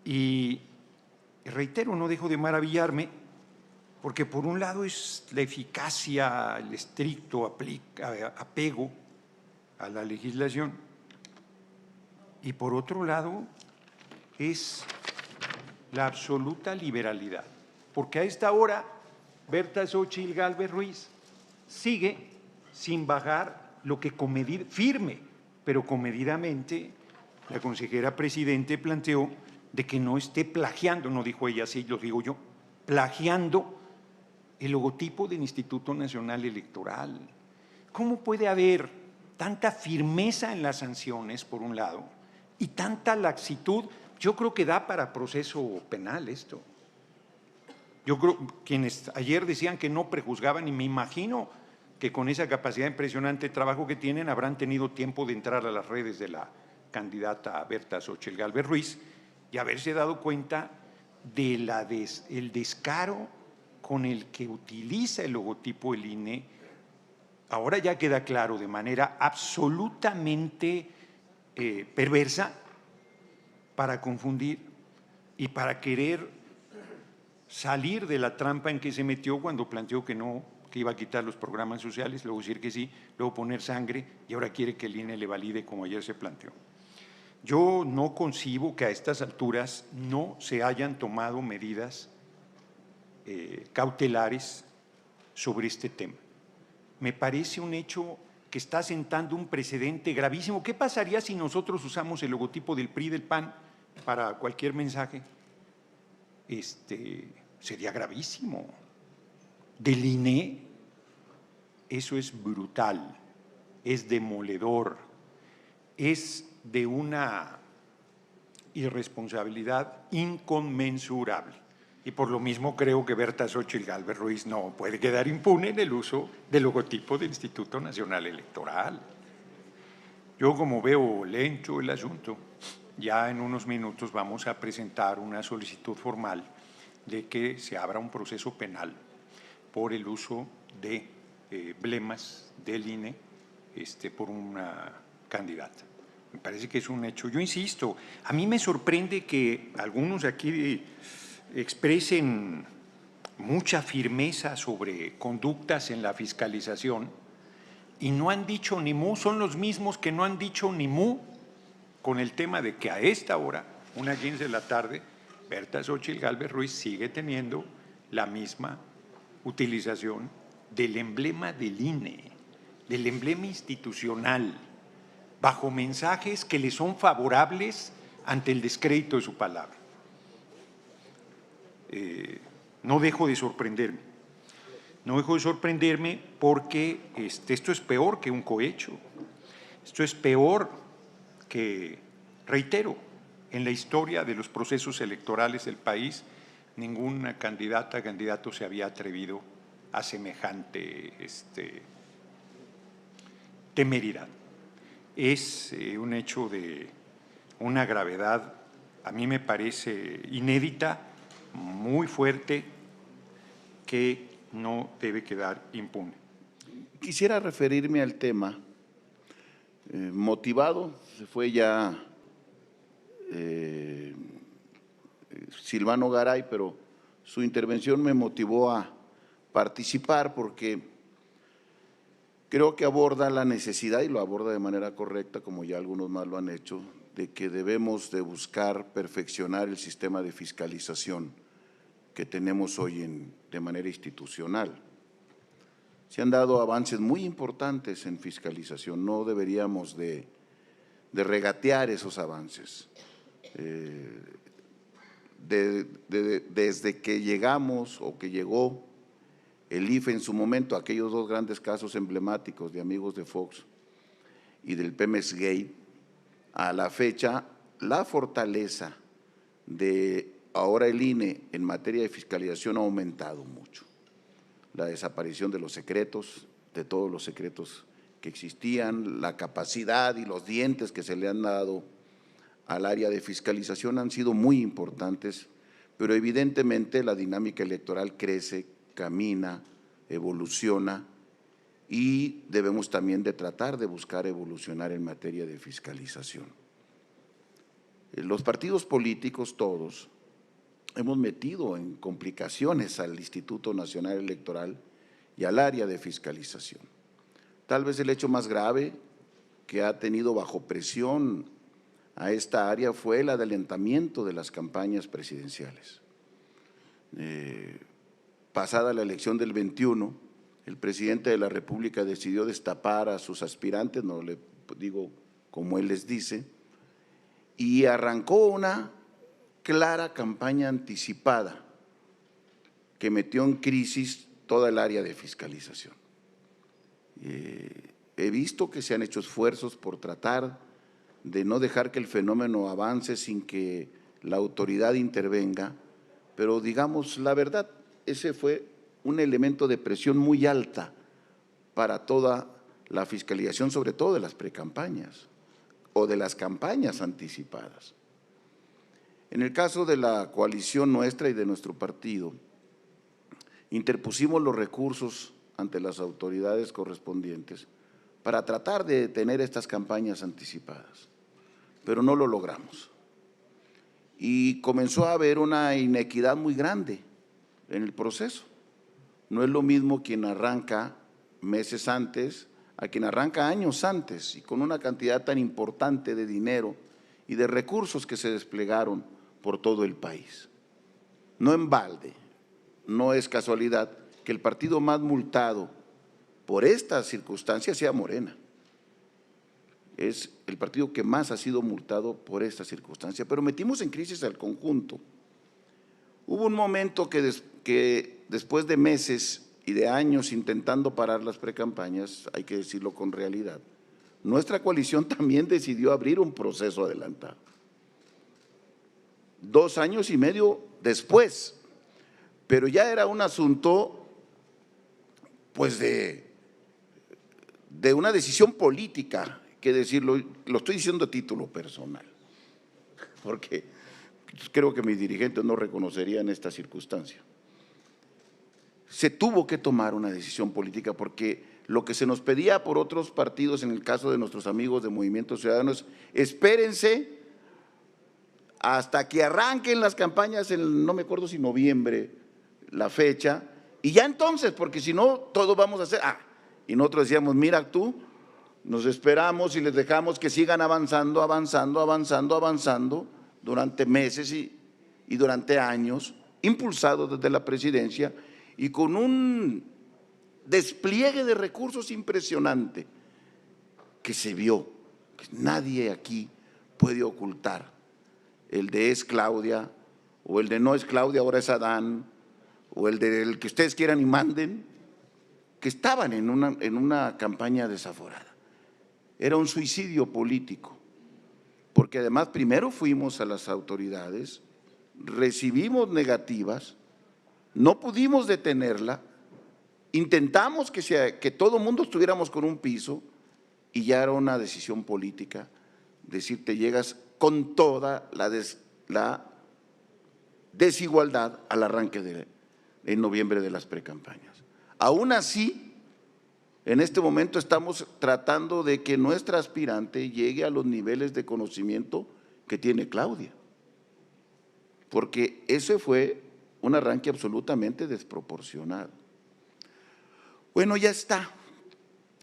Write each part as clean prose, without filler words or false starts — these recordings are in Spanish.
Y reitero, no dejo de maravillarme, porque por un lado es la eficacia, el estricto apego a la legislación, y por otro lado es la absoluta liberalidad, porque a esta hora Berta Xóchitl Gálvez Ruiz sigue sin bajar lo que firme, pero comedidamente la consejera presidente planteó de que no esté plagiando, no dijo ella así, lo digo yo, plagiando el logotipo del Instituto Nacional Electoral. ¿Cómo puede haber tanta firmeza en las sanciones, por un lado, y tanta laxitud? Yo creo que da para proceso penal esto. Yo creo, quienes ayer decían que no prejuzgaban, y me imagino que con esa capacidad impresionante de trabajo que tienen habrán tenido tiempo de entrar a las redes de la candidata Berta Xóchitl Gálvez Ruiz y haberse dado cuenta del descaro con el que utiliza el logotipo del INE. Ahora ya queda claro de manera absolutamente perversa para confundir y para querer salir de la trampa en que se metió cuando planteó que no, que iba a quitar los programas sociales, luego decir que sí, luego poner sangre y ahora quiere que el INE le valide como ayer se planteó. Yo no concibo que a estas alturas no se hayan tomado medidas cautelares sobre este tema. Me parece un hecho que está sentando un precedente gravísimo. ¿Qué pasaría si nosotros usamos el logotipo del PRI, del PAN para cualquier mensaje? Sería gravísimo. Del INE, eso es brutal, es demoledor, es de una irresponsabilidad inconmensurable. Y por lo mismo creo que Berta Xóchitl Gálvez Ruiz no puede quedar impune en el uso del logotipo del Instituto Nacional Electoral. Yo, como veo lento el asunto, ya en unos minutos vamos a presentar una solicitud formal de que se abra un proceso penal por el uso de emblemas del INE por una candidata. Me parece que es un hecho. Yo insisto, a mí me sorprende que algunos aquí expresen mucha firmeza sobre conductas en la fiscalización y no han dicho ni mu, son los mismos que no han dicho ni mu con el tema de que a esta hora, 1:15 de la tarde, Berta Xóchitl Gálvez Ruiz sigue teniendo la misma utilización del emblema del INE, del emblema institucional, bajo mensajes que le son favorables ante el descrédito de su palabra. No dejo de sorprenderme. No dejo de sorprenderme porque esto es peor que un cohecho. Esto es peor que, reitero, en la historia de los procesos electorales del país, ninguna candidata, candidato se había atrevido a semejante temeridad. Es un hecho de una gravedad, a mí me parece inédita, muy fuerte, que no debe quedar impune. Quisiera referirme al tema motivado, se fue ya Silvano Garay, pero su intervención me motivó a participar porque creo que aborda la necesidad, y lo aborda de manera correcta, como ya algunos más lo han hecho, de que debemos de buscar perfeccionar el sistema de fiscalización que tenemos hoy de manera institucional. Se han dado avances muy importantes en fiscalización, no deberíamos de regatear esos avances. Desde que llegamos o que llegó el IFE en su momento, aquellos dos grandes casos emblemáticos de amigos de Fox y del Pemex Gate, a la fecha, la fortaleza de ahora el INE en materia de fiscalización ha aumentado mucho. La desaparición de los secretos, de todos los secretos que existían, la capacidad y los dientes que se le han dado al área de fiscalización han sido muy importantes, pero evidentemente la dinámica electoral crece, camina, evoluciona y debemos también de tratar de buscar evolucionar en materia de fiscalización. Los partidos políticos todos hemos metido en complicaciones al Instituto Nacional Electoral y al área de fiscalización. Tal vez el hecho más grave que ha tenido bajo presión a esta área fue el adelantamiento de las campañas presidenciales. Pasada la elección del 21, el presidente de la República decidió destapar a sus aspirantes, no le digo como él les dice, y arrancó una clara campaña anticipada que metió en crisis toda el área de fiscalización. He visto que se han hecho esfuerzos por tratar de no dejar que el fenómeno avance sin que la autoridad intervenga, pero digamos la verdad, ese fue un elemento de presión muy alta para toda la fiscalización, sobre todo de las precampañas o de las campañas anticipadas. En el caso de la coalición nuestra y de nuestro partido, interpusimos los recursos ante las autoridades correspondientes para tratar de detener estas campañas anticipadas, pero no lo logramos. Y comenzó a haber una inequidad muy grande en el proceso. No es lo mismo quien arranca meses antes a quien arranca años antes y con una cantidad tan importante de dinero y de recursos que se desplegaron por todo el país. No en balde, no es casualidad que el partido más multado por estas circunstancias sea Morena. Es el partido que más ha sido multado por esta circunstancia, pero metimos en crisis al conjunto. Hubo un momento que después de meses y de años intentando parar las precampañas, hay que decirlo con realidad, nuestra coalición también decidió abrir un proceso adelantado. 2 años y medio después, pero ya era un asunto pues de una decisión política, que decirlo, lo estoy diciendo a título personal, porque creo que mis dirigentes no reconocerían esta circunstancia. Se tuvo que tomar una decisión política porque lo que se nos pedía por otros partidos, en el caso de nuestros amigos de Movimiento Ciudadanos, espérense hasta que arranquen las campañas en, no me acuerdo si noviembre, la fecha, y ya entonces, porque si no, todos vamos a hacer, y nosotros decíamos, mira tú, nos esperamos y les dejamos que sigan avanzando, durante meses y durante años, impulsados desde la presidencia y con un despliegue de recursos impresionante que se vio, que nadie aquí puede ocultar, el de es Claudia o el de no es Claudia, ahora es Adán, o el del que ustedes quieran y manden, que estaban en una campaña desaforada. Era un suicidio político, porque además primero fuimos a las autoridades, recibimos negativas, no pudimos detenerla, intentamos que todo el mundo estuviéramos con un piso y ya era una decisión política, decir te llegas con toda la desigualdad al arranque en noviembre de las precampañas. Aún así, en este momento estamos tratando de que nuestra aspirante llegue a los niveles de conocimiento que tiene Claudia, porque ese fue un arranque absolutamente desproporcionado. Bueno, ya está,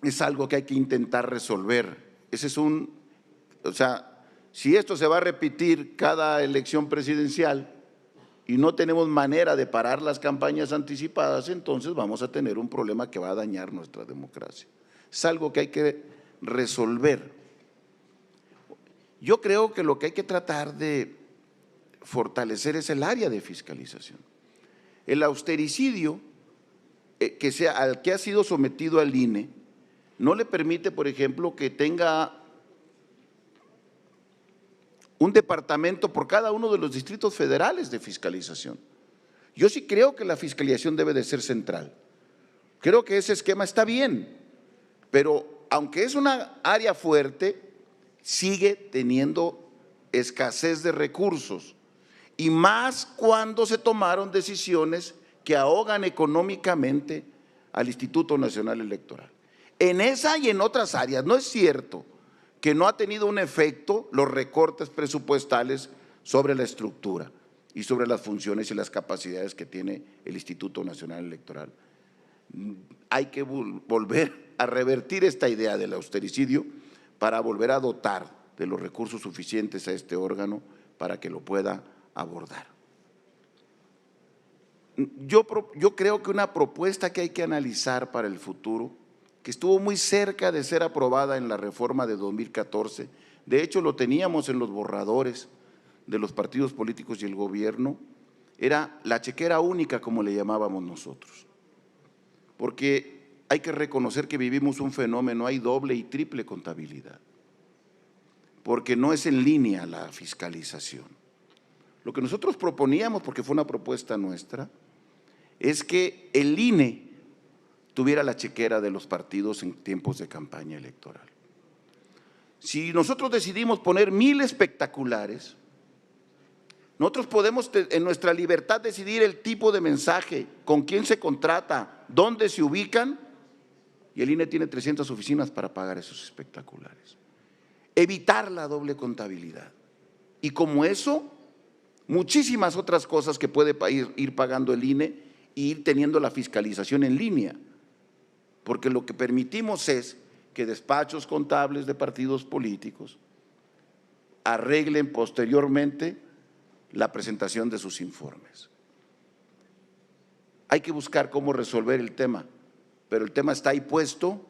es algo que hay que intentar resolver. Ese es si esto se va a repetir cada elección presidencial y no tenemos manera de parar las campañas anticipadas, entonces vamos a tener un problema que va a dañar nuestra democracia. Es algo que hay que resolver. Yo creo que lo que hay que tratar de fortalecer es el área de fiscalización. El austericidio al que ha sido sometido al INE no le permite, por ejemplo, que tenga un departamento por cada uno de los distritos federales de fiscalización. Yo sí creo que la fiscalización debe de ser central. Creo que ese esquema está bien, pero aunque es una área fuerte, sigue teniendo escasez de recursos, y más cuando se tomaron decisiones que ahogan económicamente al Instituto Nacional Electoral. En esa y en otras áreas, no es cierto que no ha tenido un efecto los recortes presupuestales sobre la estructura y sobre las funciones y las capacidades que tiene el Instituto Nacional Electoral. Hay que volver a revertir esta idea del austericidio para volver a dotar de los recursos suficientes a este órgano para que lo pueda abordar. Yo creo que una propuesta que hay que analizar para el futuro, que estuvo muy cerca de ser aprobada en la reforma de 2014, de hecho lo teníamos en los borradores de los partidos políticos y el gobierno, era la chequera única, como le llamábamos nosotros. Porque hay que reconocer que vivimos un fenómeno, hay doble y triple contabilidad, porque no es en línea la fiscalización. Lo que nosotros proponíamos, porque fue una propuesta nuestra, es que el INE tuviera la chequera de los partidos en tiempos de campaña electoral. Si nosotros decidimos poner 1000 espectaculares, nosotros podemos en nuestra libertad decidir el tipo de mensaje, con quién se contrata, dónde se ubican, y el INE tiene 300 oficinas para pagar esos espectaculares. Evitar la doble contabilidad. Y como eso, muchísimas otras cosas que puede ir pagando el INE y ir teniendo la fiscalización en línea. Porque lo que permitimos es que despachos contables de partidos políticos arreglen posteriormente la presentación de sus informes. Hay que buscar cómo resolver el tema, pero el tema está ahí puesto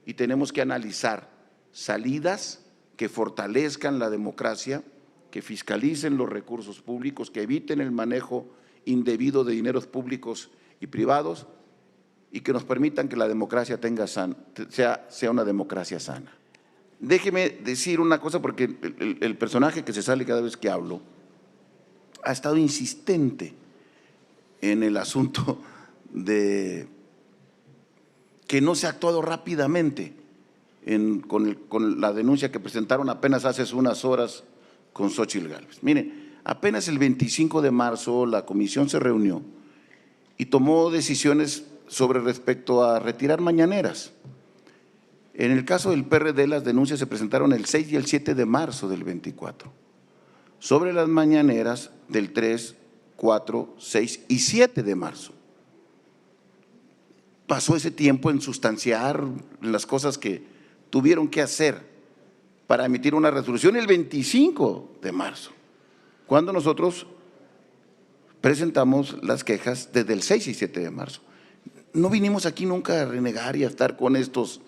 y tenemos que analizar salidas que fortalezcan la democracia, que fiscalicen los recursos públicos, que eviten el manejo indebido de dineros públicos y privados y que nos permitan que la democracia sea una democracia sana. Déjeme decir una cosa, porque el personaje que se sale cada vez que hablo ha estado insistente en el asunto de que no se ha actuado rápidamente con la denuncia que presentaron apenas hace unas horas con Xóchitl Gálvez. Miren, apenas el 25 de marzo la comisión se reunió y tomó decisiones sobre respecto a retirar mañaneras. En el caso del PRD, las denuncias se presentaron el 6 y el 7 de marzo del 24. Sobre las mañaneras del 3, 4, 6 y 7 de marzo. Pasó ese tiempo en sustanciar las cosas que tuvieron que hacer para emitir una resolución el 25 de marzo, cuando nosotros presentamos las quejas desde el 6 y 7 de marzo. No vinimos aquí nunca a renegar y a estar con estos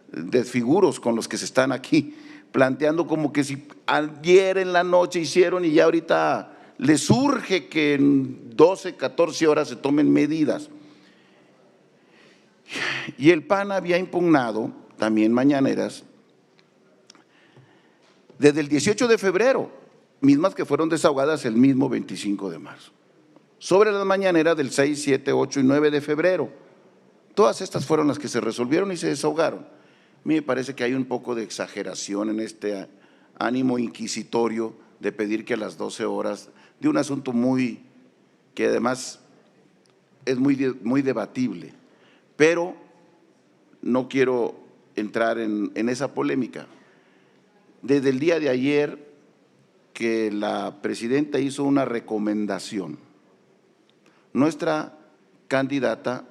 desfiguros con los que se están aquí planteando como que si ayer en la noche hicieron y ya ahorita les surge que en 12, 14 horas se tomen medidas. Y el PAN había impugnado también mañaneras desde el 18 de febrero, mismas que fueron desahogadas el mismo 25 de marzo. Sobre las mañaneras del 6, 7, 8 y 9 de febrero. Todas estas fueron las que se resolvieron y se desahogaron. A mí me parece que hay un poco de exageración en este ánimo inquisitorio de pedir que a las 12 horas de un asunto que además es muy debatible, pero no quiero entrar en esa polémica. Desde el día de ayer que la presidenta hizo una recomendación, nuestra candidata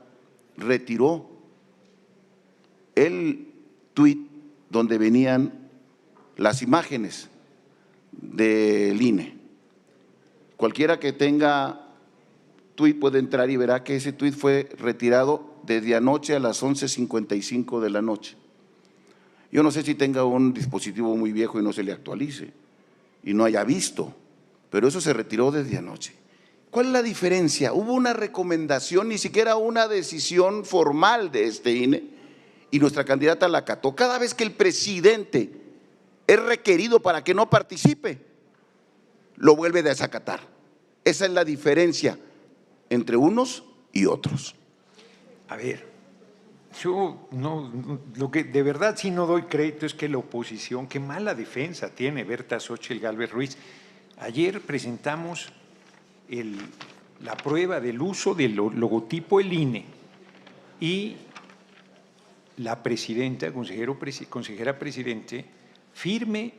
retiró el tuit donde venían las imágenes del INE. Cualquiera que tenga tuit puede entrar y verá que ese tuit fue retirado desde anoche a las 11:55 de la noche. Yo no sé si tenga un dispositivo muy viejo y no se le actualice y no haya visto, pero eso se retiró desde anoche. ¿Cuál es la diferencia? Hubo una recomendación, ni siquiera una decisión formal de este INE, y nuestra candidata la acató. Cada vez que el presidente es requerido para que no participe, lo vuelve a desacatar. Esa es la diferencia entre unos y otros. A ver, yo lo que de verdad sí no doy crédito es que la oposición, qué mala defensa tiene Berta Xóchitl Gálvez Ruiz. Ayer presentamos la prueba del uso del logotipo del INE y la presidenta, consejera presidente, firme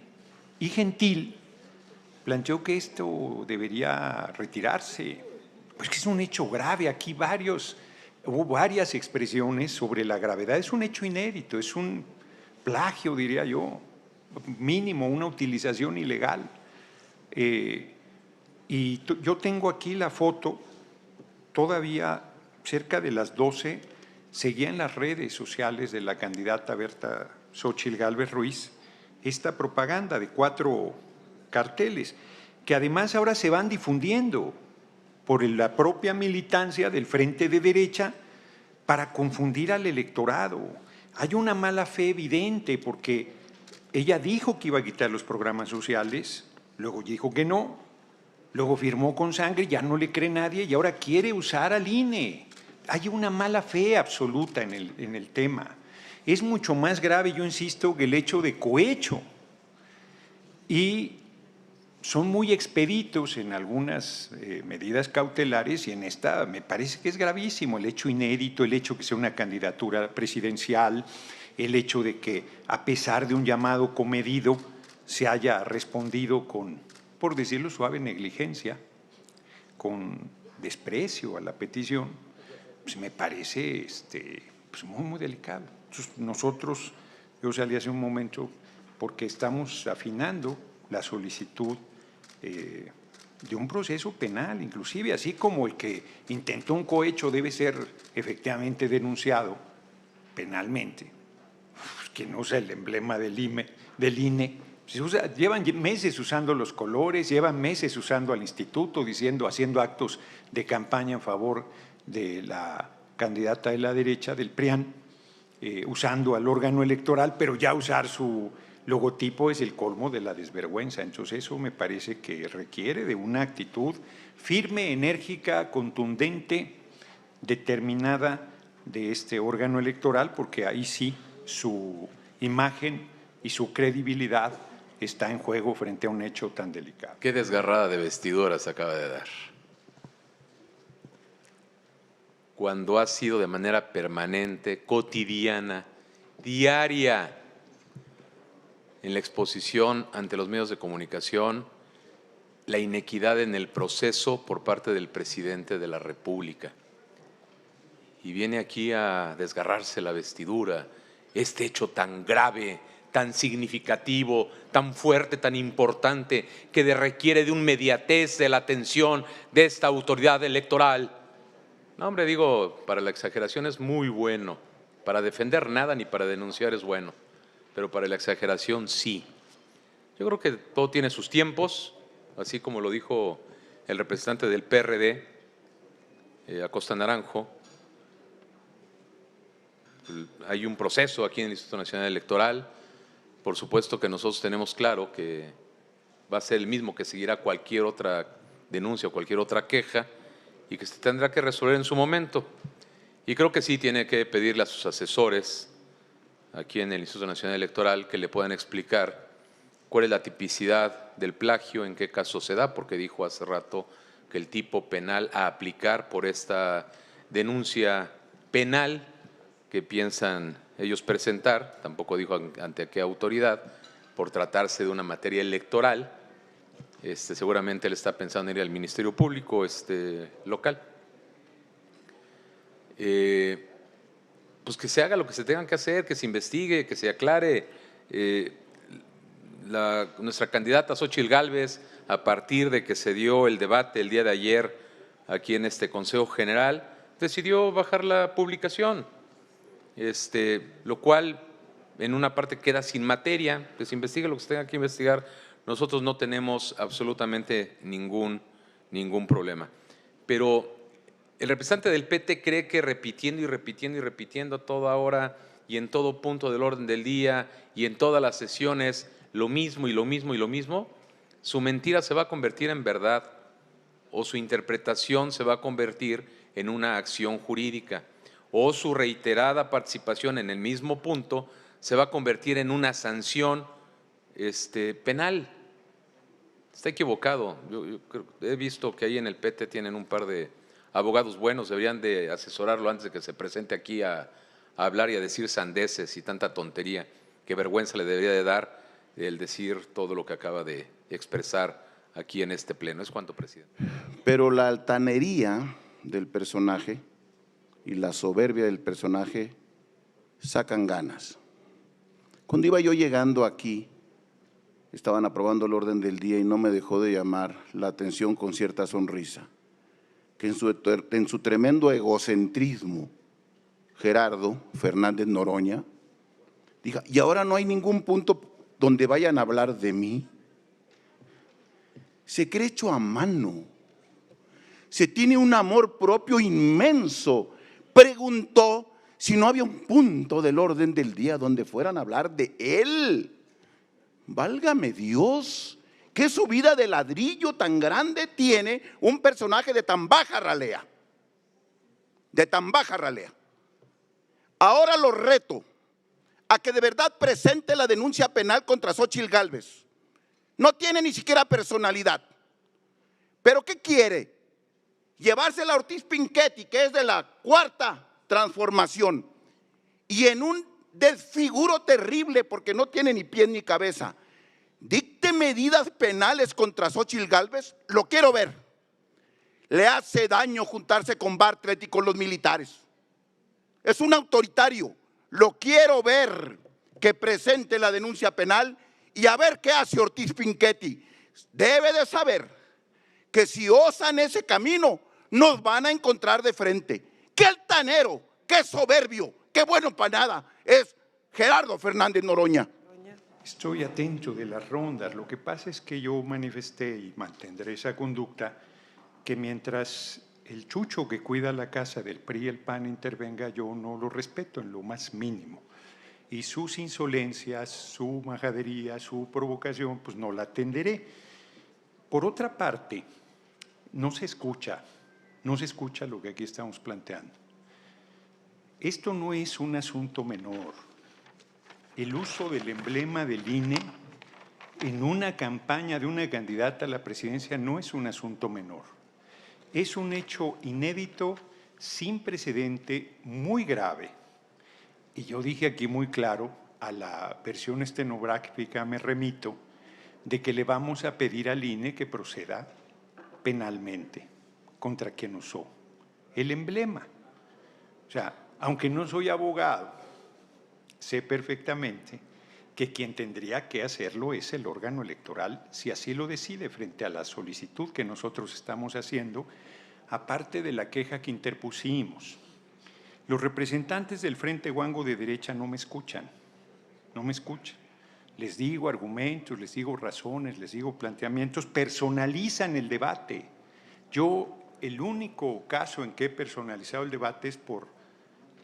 y gentil, planteó que esto debería retirarse. Pues que es un hecho grave. Aquí hubo varias expresiones sobre la gravedad. Es un hecho inédito, es un plagio, diría yo, mínimo, una utilización ilegal. Yo tengo aquí la foto, todavía cerca de las 12, seguía en las redes sociales de la candidata Berta Xóchitl Gálvez Ruiz esta propaganda de 4 carteles, que además ahora se van difundiendo por la propia militancia del Frente de Derecha para confundir al electorado. Hay una mala fe evidente porque ella dijo que iba a quitar los programas sociales, luego dijo que no, luego firmó con sangre, ya no le cree nadie y ahora quiere usar al INE. Hay una mala fe absoluta en el tema. Es mucho más grave, yo insisto, que el hecho de cohecho. Y son muy expeditos en algunas medidas cautelares y en esta me parece que es gravísimo el hecho inédito, el hecho que sea una candidatura presidencial, el hecho de que a pesar de un llamado comedido se haya respondido con, por decirlo suave, negligencia, con desprecio a la petición, pues me parece pues muy, muy delicado. Entonces, nosotros, yo salí hace un momento porque estamos afinando la solicitud de un proceso penal, inclusive, así como el que intentó un cohecho debe ser efectivamente denunciado penalmente, que no usa el emblema del INE. Llevan meses usando los colores, llevan meses usando al instituto, haciendo actos de campaña en favor de la candidata de la derecha, del PRIAN, usando al órgano electoral, pero ya usar su logotipo es el colmo de la desvergüenza. Entonces eso me parece que requiere de una actitud firme, enérgica, contundente, determinada de este órgano electoral, porque ahí sí su imagen y su credibilidad está en juego frente a un hecho tan delicado. Qué desgarrada de vestiduras acaba de dar. Cuando ha sido de manera permanente, cotidiana, diaria, en la exposición ante los medios de comunicación, la inequidad en el proceso por parte del presidente de la República. Y viene aquí a desgarrarse la vestidura, este hecho tan grave, tan significativo, tan fuerte, tan importante, que requiere de un inmediatez de la atención de esta autoridad electoral. No, hombre, digo, para la exageración es muy bueno, para defender nada ni para denunciar es bueno, pero para la exageración sí. Yo creo que todo tiene sus tiempos, así como lo dijo el representante del PRD, Acosta Naranjo. Hay un proceso aquí en el Instituto Nacional Electoral. Por supuesto que nosotros tenemos claro que va a ser el mismo que seguirá cualquier otra denuncia o cualquier otra queja y que se tendrá que resolver en su momento. Y creo que sí tiene que pedirle a sus asesores aquí en el Instituto Nacional Electoral que le puedan explicar cuál es la tipicidad del plagio, en qué caso se da, porque dijo hace rato que el tipo penal a aplicar por esta denuncia penal que piensan ellos presentar, tampoco dijo ante qué autoridad, por tratarse de una materia electoral. Seguramente él está pensando en ir al Ministerio Público local. Pues que se haga lo que se tenga que hacer, que se investigue, que se aclare. Nuestra candidata Xóchitl Gálvez, a partir de que se dio el debate el día de ayer aquí en este Consejo General, decidió bajar la publicación, lo cual en una parte queda sin materia, que se investigue lo que se tenga que investigar. Nosotros no tenemos absolutamente ningún problema. Pero el representante del PT cree que repitiendo y repitiendo y repitiendo a toda hora y en todo punto del orden del día y en todas las sesiones lo mismo y lo mismo y lo mismo, su mentira se va a convertir en verdad o su interpretación se va a convertir en una acción jurídica o su reiterada participación en el mismo punto se va a convertir en una sanción penal. Está equivocado. Yo he visto que ahí en el PT tienen un par de abogados buenos, deberían de asesorarlo antes de que se presente aquí a hablar y a decir sandeces y tanta tontería. Qué vergüenza le debería de dar el decir todo lo que acaba de expresar aquí en este pleno. Es cuanto, presidente. Pero la altanería del personaje y la soberbia del personaje sacan ganas. Cuando iba yo llegando aquí, estaban aprobando el orden del día y no me dejó de llamar la atención con cierta sonrisa, que en su tremendo egocentrismo, Gerardo Fernández Noroña diga, y ahora no hay ningún punto donde vayan a hablar de mí. Se cree hecho a mano, se tiene un amor propio inmenso. Preguntó si no había un punto del orden del día donde fueran a hablar de él. Válgame Dios, ¿qué subida de ladrillo tan grande tiene un personaje de tan baja ralea? De tan baja ralea. Ahora lo reto a que de verdad presente la denuncia penal contra Xóchitl Gálvez. No tiene ni siquiera personalidad. ¿Pero qué quiere? Llevársela a Ortiz Pinchetti, que es de la Cuarta Transformación, y en un desfiguro terrible porque no tiene ni pies ni cabeza, dicte medidas penales contra Xóchitl Gálvez. Lo quiero ver. Le hace daño juntarse con Bartlett y con los militares. Es un autoritario. Lo quiero ver que presente la denuncia penal y a ver qué hace Ortiz Pinchetti. Debe de saber que si osan ese camino, nos van a encontrar de frente. ¡Qué altanero! ¡Qué soberbio! ¡Qué bueno para nada! Es Gerardo Fernández Noroña. Estoy atento de las rondas. Lo que pasa es que yo manifesté y mantendré esa conducta que mientras el chucho que cuida la casa del PRI y el PAN intervenga, yo no lo respeto en lo más mínimo. Y sus insolencias, su majadería, su provocación, pues no la atenderé. Por otra parte, no se escucha lo que aquí estamos planteando. Esto no es un asunto menor. El uso del emblema del INE en una campaña de una candidata a la presidencia no es un asunto menor. Es un hecho inédito, sin precedente, muy grave. Y yo dije aquí muy claro, a la versión estenográfica me remito, de que le vamos a pedir al INE que proceda penalmente contra quien usó el emblema. O sea, aunque no soy abogado, sé perfectamente que quien tendría que hacerlo es el órgano electoral, si así lo decide, frente a la solicitud que nosotros estamos haciendo, aparte de la queja que interpusimos. Los representantes del Frente Guango de derecha no me escuchan, no me escuchan. Les digo argumentos, les digo razones, les digo planteamientos, personalizan el debate. Yo, el único caso en que he personalizado el debate es por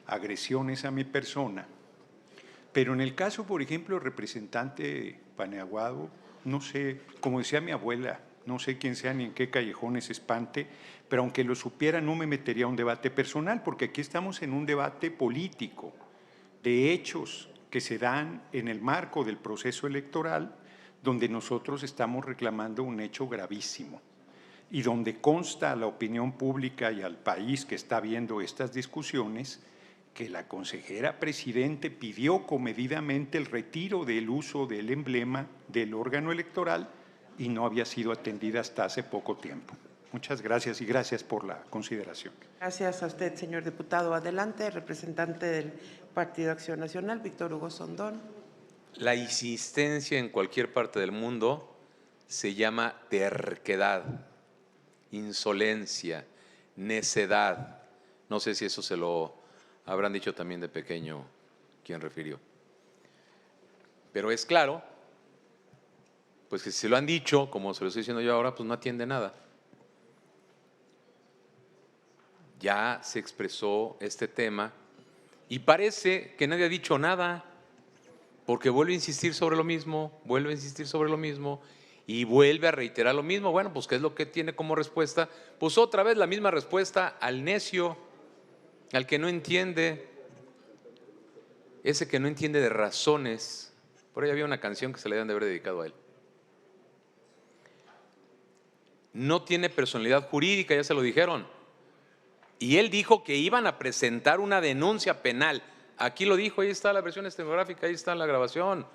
agresiones a mi persona. Pero en el caso, por ejemplo, el representante Paniagua, no sé, como decía mi abuela, no sé quién sea ni en qué callejones espante, pero aunque lo supiera no me metería a un debate personal, porque aquí estamos en un debate político, de hechos que se dan en el marco del proceso electoral, donde nosotros estamos reclamando un hecho gravísimo y donde consta a la opinión pública y al país que está viendo estas discusiones que la consejera presidente pidió comedidamente el retiro del uso del emblema del órgano electoral y no había sido atendida hasta hace poco tiempo. Muchas gracias y gracias por la consideración. Gracias a usted, señor diputado. Adelante, representante del Partido Acción Nacional, Víctor Hugo Sondón. La insistencia en cualquier parte del mundo se llama terquedad, insolencia, necedad. No sé si eso se lo habrán dicho también de pequeño quien refirió. Pero es claro, pues que si se lo han dicho, como se lo estoy diciendo yo ahora, pues no atiende nada. Ya se expresó este tema y parece que nadie ha dicho nada, porque vuelve a insistir sobre lo mismo, vuelve a insistir sobre lo mismo y vuelve a reiterar lo mismo. Bueno, pues ¿qué es lo que tiene como respuesta? Pues otra vez la misma respuesta al necio, al que no entiende, ese que no entiende de razones. Por ahí había una canción que se le deben de haber dedicado a él. No tiene personalidad jurídica, ya se lo dijeron. Y él dijo que iban a presentar una denuncia penal. Aquí lo dijo, ahí está la versión estenográfica, ahí está la grabación.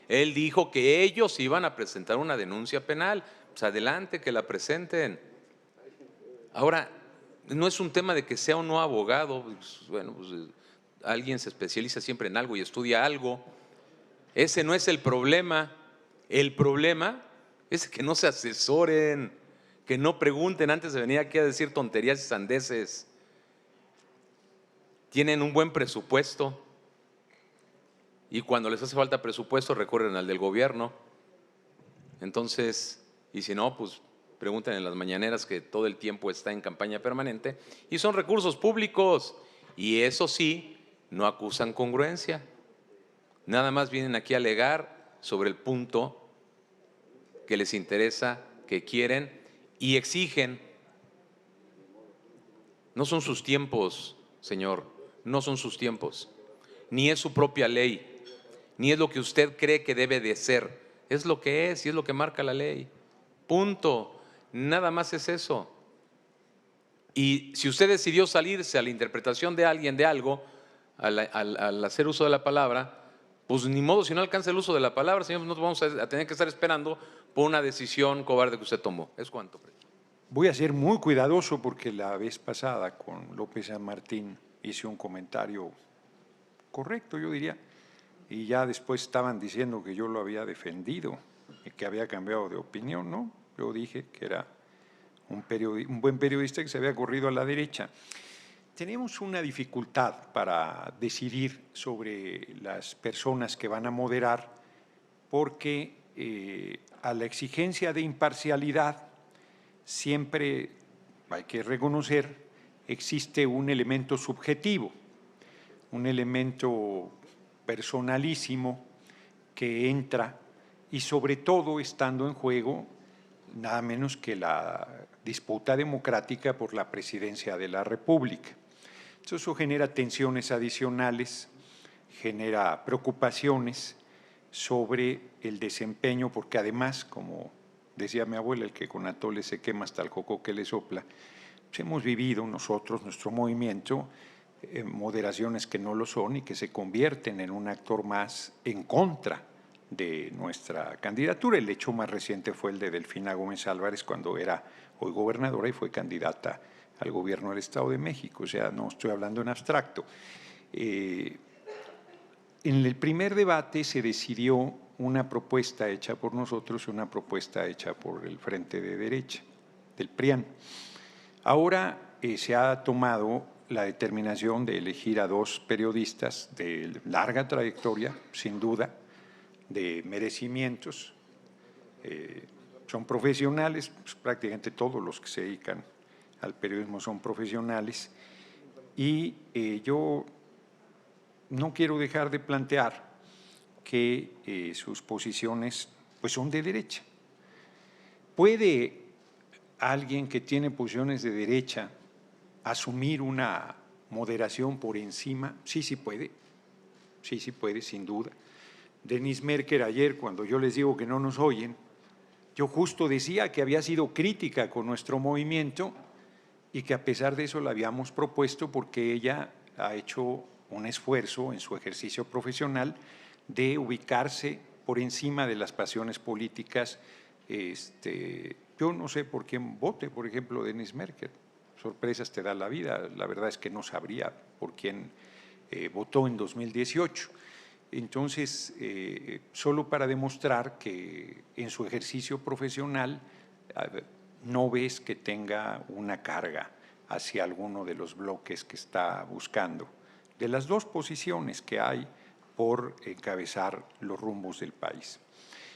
Él dijo que ellos iban a presentar una denuncia penal. Pues adelante, que la presenten. Ahora, no es un tema de que sea o no abogado. Pues, bueno, pues alguien se especializa siempre en algo y estudia algo. Ese no es el problema. El problema es que no se asesoren, que no pregunten antes de venir aquí a decir tonterías y sandeces. Tienen un buen presupuesto y cuando les hace falta presupuesto recurren al del gobierno. Entonces, y si no, pues pregunten en las mañaneras, que todo el tiempo está en campaña permanente, y son recursos públicos. Y eso sí, no acusan congruencia. Nada más vienen aquí a alegar sobre el punto que les interesa, que quieren y exigen. No son sus tiempos, señor, no son sus tiempos, ni es su propia ley, ni es lo que usted cree que debe de ser. Es lo que es y es lo que marca la ley. Punto. Nada más es eso. Y si usted decidió salirse a la interpretación de alguien de algo, al hacer uso de la palabra, pues ni modo, si no alcanza el uso de la palabra, señor, no vamos a tener que estar esperando por una decisión cobarde que usted tomó. ¿Es cuánto? Voy a ser muy cuidadoso porque la vez pasada con López San Martín hice un comentario correcto, yo diría, y ya después estaban diciendo que yo lo había defendido y que había cambiado de opinión, ¿no? Yo dije que era un buen periodista que se había corrido a la derecha. Tenemos una dificultad para decidir sobre las personas que van a moderar porque a la exigencia de imparcialidad siempre hay que reconocer existe un elemento subjetivo, un elemento personalísimo que entra y sobre todo estando en juego nada menos que la disputa democrática por la presidencia de la República. Eso genera tensiones adicionales, genera preocupaciones sobre el desempeño, porque además, como decía mi abuela, el que con atole se quema hasta el coco que le sopla, pues hemos vivido nosotros, nuestro movimiento, moderaciones que no lo son y que se convierten en un actor más en contra de nuestra candidatura. El hecho más reciente fue el de Delfina Gómez Álvarez cuando era hoy gobernadora y fue candidata al gobierno del Estado de México. O sea, no estoy hablando en abstracto. En el primer debate se decidió una propuesta hecha por nosotros y una propuesta hecha por el Frente de Derecha, del PRIAN. Ahora se ha tomado la determinación de elegir a dos periodistas de larga trayectoria, sin duda, de merecimientos. Son profesionales, pues prácticamente todos los que se dedican al periodismo son profesionales. Y yo no quiero dejar de plantear que sus posiciones pues son de derecha. ¿Puede alguien que tiene posiciones de derecha asumir una moderación por encima? Sí, sí puede. Sí, sí puede, sin duda. Denis Merker ayer, cuando yo les digo que no nos oyen, yo justo decía que había sido crítica con nuestro movimiento y que a pesar de eso la habíamos propuesto porque ella ha hecho un esfuerzo en su ejercicio profesional de ubicarse por encima de las pasiones políticas. Yo no sé por quién vote, por ejemplo, Denis Merker. Sorpresas te da la vida. La verdad es que no sabría por quién votó en 2018. Entonces, solo para demostrar que en su ejercicio profesional no ves que tenga una carga hacia alguno de los bloques que está buscando, de las dos posiciones que hay por encabezar los rumbos del país.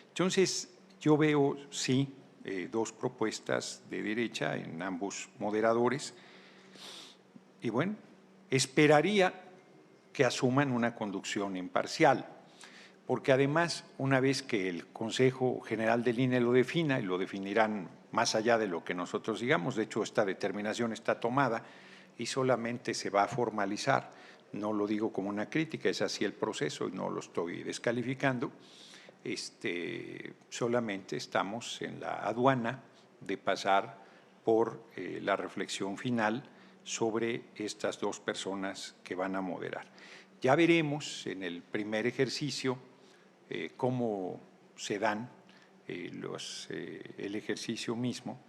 Entonces, yo veo, sí, dos propuestas de derecha en ambos moderadores y bueno, esperaría que asuman una conducción imparcial, porque además, una vez que el Consejo General del INE lo defina, y lo definirán más allá de lo que nosotros digamos, de hecho esta determinación está tomada y solamente se va a formalizar, no lo digo como una crítica, es así el proceso y no lo estoy descalificando, solamente estamos en la aduana de pasar por la reflexión final sobre estas dos personas que van a moderar. Ya veremos en el primer ejercicio cómo se dan el ejercicio mismo,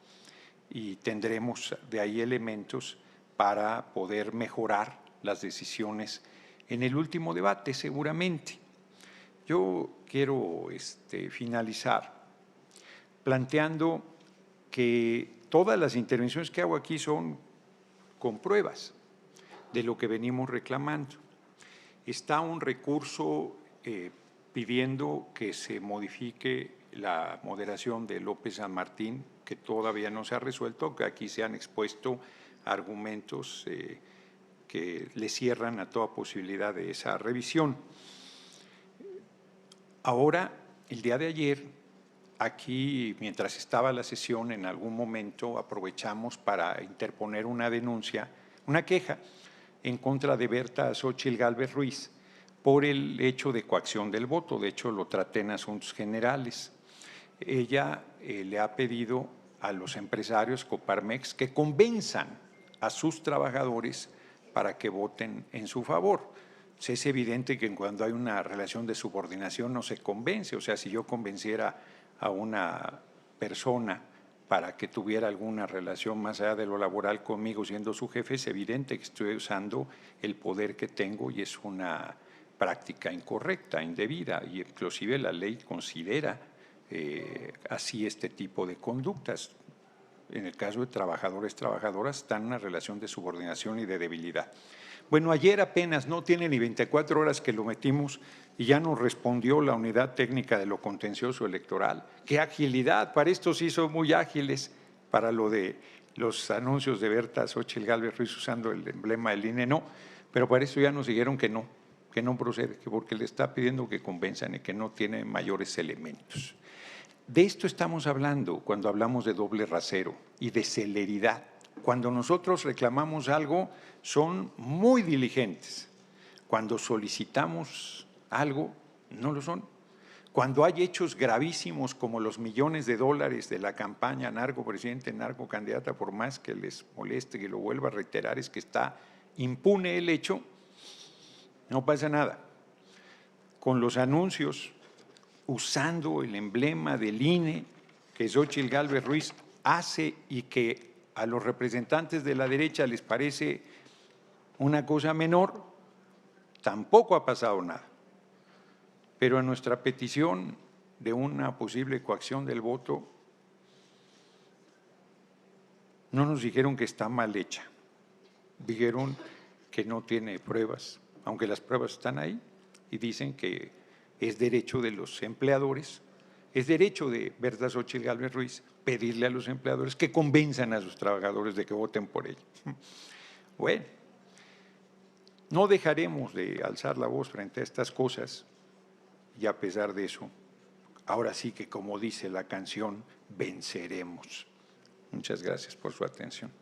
y tendremos de ahí elementos para poder mejorar las decisiones en el último debate, seguramente. Yo quiero finalizar planteando que todas las intervenciones que hago aquí son con pruebas de lo que venimos reclamando. Está un recurso pidiendo que se modifique la moderación de López San Martín, que todavía no se ha resuelto, aunque aquí se han expuesto argumentos que le cierran a toda posibilidad de esa revisión. Ahora, el día de ayer, aquí, mientras estaba la sesión, en algún momento aprovechamos para interponer una denuncia, una queja en contra de Berta Xóchitl Gálvez Ruiz por el hecho de coacción del voto. De hecho, lo traté en Asuntos Generales. Ella le ha pedido a los empresarios Coparmex que convenzan a sus trabajadores para que voten en su favor. Es evidente que cuando hay una relación de subordinación no se convence. O sea, si yo convenciera a una persona para que tuviera alguna relación más allá de lo laboral conmigo siendo su jefe, es evidente que estoy usando el poder que tengo y es una práctica incorrecta, indebida, y inclusive la ley considera así este tipo de conductas. En el caso de trabajadores, trabajadoras, están en una relación de subordinación y de debilidad. Bueno, ayer apenas, no tiene ni 24 horas que lo metimos y ya nos respondió la Unidad Técnica de lo Contencioso Electoral. ¡Qué agilidad! Para esto sí son muy ágiles, para lo de los anuncios de Berta Xóchitl Gálvez Ruiz usando el emblema del INE, no. Pero para eso ya nos dijeron que no procede, porque le está pidiendo que convenzan y que no tiene mayores elementos. De esto estamos hablando cuando hablamos de doble rasero y de celeridad. Cuando nosotros reclamamos algo, son muy diligentes. Cuando solicitamos algo, no lo son. Cuando hay hechos gravísimos como los millones de dólares de la campaña narco-presidente, narco-candidata, por más que les moleste que lo vuelva a reiterar, es que está impune el hecho, no pasa nada. Con los anuncios, usando el emblema del INE que Xóchitl Gálvez Ruiz hace y que a los representantes de la derecha les parece una cosa menor, tampoco ha pasado nada. Pero a nuestra petición de una posible coacción del voto, no nos dijeron que está mal hecha, dijeron que no tiene pruebas, aunque las pruebas están ahí, y dicen que es derecho de los empleadores, es derecho de Berta Xóchitl Gálvez Ruiz pedirle a los empleadores que convenzan a sus trabajadores de que voten por ella. Bueno, no dejaremos de alzar la voz frente a estas cosas y a pesar de eso, ahora sí que, como dice la canción, venceremos. Muchas gracias por su atención.